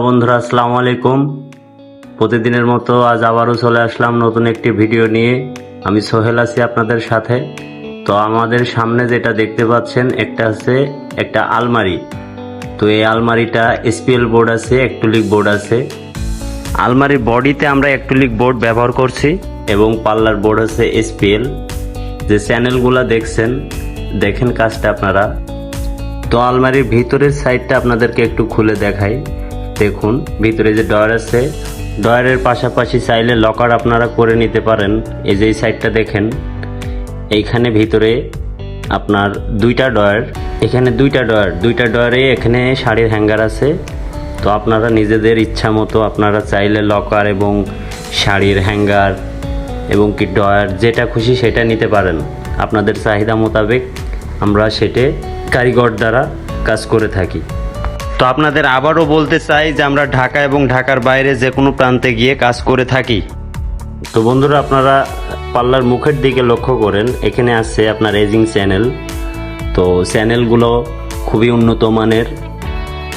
বন্ধুরা আসসালামু আলাইকুম। প্রতিদিনের মতো আজ আবারও চলে আসলাম নতুন একটি ভিডিও নিয়ে। আমি সোহেল আছি আপনাদের সাথে। তো আমাদের সামনে যেটা দেখতে পাচ্ছেন একটা আলমারি। তো এই আলমারিটা এসপিএল বোর্ড আছে, অ্যাক্রিলিক বোর্ড আছে। আলমারির বডিতে আমরা অ্যাক্রিলিক বোর্ড ব্যবহার করছি এবং পাল্লার বোর্ড আছে এসপিএল। যে চ্যানেলগুলো দেখেন কাজটা আপনারা। তো আলমারির ভিতরের সাইডটা আপনাদেরকে একটু খুলে দেখাই। দেখুন ভিতরে যে ডয়ার আছে, ডয়ারের পাশাপাশি চাইলে লকার আপনারা করে নিতে পারেন। এই যে এই সাইডটা দেখেন, এইখানে ভিতরে আপনার দুইটা ডয়ার, এখানে দুইটা ডয়ারে এখানে শাড়ির হ্যাঙ্গার আছে। তো আপনারা নিজেদের ইচ্ছা মতো আপনারা চাইলে লকার এবং শাড়ির হ্যাঙ্গার এবং কি ডয়ার যেটা খুশি সেটা নিতে পারেন। আপনাদের চাহিদা মোতাবেক আমরা সেটে কারিগর দ্বারা কাজ করে থাকি। তো আপনাদের আবারও বলতে চাই যে আমরা ঢাকা এবং ঢাকার বাইরে যে কোনো প্রান্তে গিয়ে কাজ করে থাকি। তো বন্ধুরা, আপনারা পাল্লার মুখের দিকে লক্ষ্য করেন, এখানে আছে আপনার এজিং চ্যানেল। তো চ্যানেলগুলো খুবই উন্নত মানের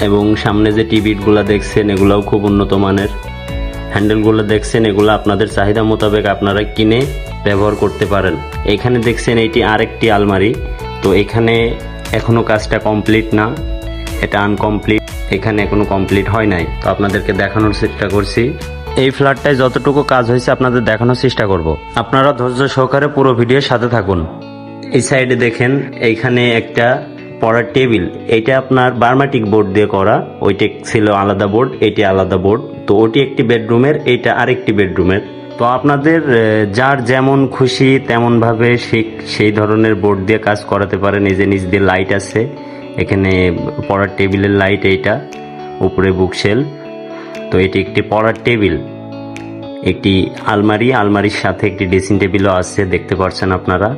এবং সামনে যে টিবিটগুলো দেখছেন এগুলোও খুব উন্নত মানের। হ্যান্ডেলগুলো দেখছেন এগুলো আপনাদের চাহিদা মোতাবেক আপনারা কিনে ব্যবহার করতে পারেন। এখানে দেখছেন এইটি আরেকটি আলমারি। তো এখানে এখনো কাজটা কমপ্লিট না, এটা আনকমপ্লিট, এখানে এখনো কমপ্লিট হয় নাই। তো আপনাদেরকে দেখানোর চেষ্টা করছি। এই ফ্ল্যাটটায় যতটুকু কাজ হয়েছে আপনাদের দেখানোর চেষ্টা করব। আপনারা ধৈর্য সহকারে পুরো ভিডিওর সাথে থাকুন। এই সাইডে দেখেন এইখানে একটা পড়ার টেবিল, এটা আপনার বার্মাটিক বোর্ড দিয়ে করা। ওইটা ছিল আলাদা বোর্ড, এটি আলাদা বোর্ড। তো ওটি একটি বেডরুমের, এইটা আরেকটি বেডরুমের। তো আপনাদের যার যেমন খুশি তেমনভাবে সেই ধরনের বোর্ড দিয়ে কাজ করাতে পারে। নিজ দিয়ে লাইট আছে, এখানে পড়ার টেবিলের লাইট, এইটা উপরে বুকশেলফ। তো এটি একটি পড়ার টেবিল, একটি আলমারির সাথে একটি ড্রেসিং টেবিলও আছে, দেখতে পাচ্ছেন আপনারা।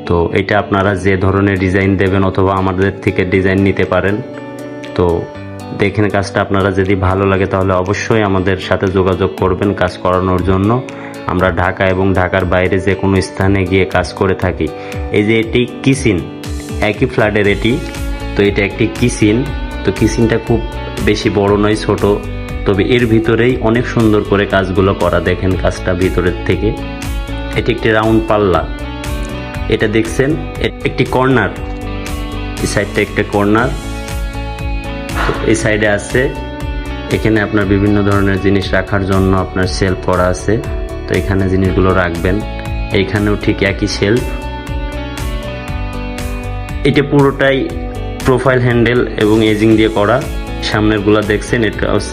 তো এটা আপনারা যে ধরনের ডিজাইন দেবেন অথবা আমাদের থেকে ডিজাইন নিতে পারেন। তো দেখেন কাজটা আপনারা যদি ভালো লাগে তাহলে অবশ্যই আমাদের সাথে যোগাযোগ করবেন কাজ করানোর জন্য। আমরা ঢাকা এবং ঢাকার বাইরে যে কোনো স্থানে গিয়ে কাজ করে থাকি। এই যে এটি কিচেন, একই ফ্ল্যাটের এটি। তো এটা একটি কিচেন। তো কিচেনটা খুব বেশি বড় নয়, ছোট, তবে এর ভিতরেই অনেক সুন্দর করে কাজগুলো করা। দেখেন কাজটা ভিতরের থেকে। এটি একটি রাউন্ড পাল্লা, এটা দেখছেন একটি কর্নার, এই সাইডটা একটা কর্নার। এই সাইডে আছে, এখানে আপনার বিভিন্ন ধরনের জিনিস রাখার জন্য আপনার শেলফ করা আছে। তো এখানে জিনিসগুলো রাখবেন। এইখানেও ঠিক একই শেলফ। এটা পুরোটাই প্রোফাইল হ্যান্ডেল এবং এজিং দিয়ে করা। সামনেরগুলো দেখছেন, এটা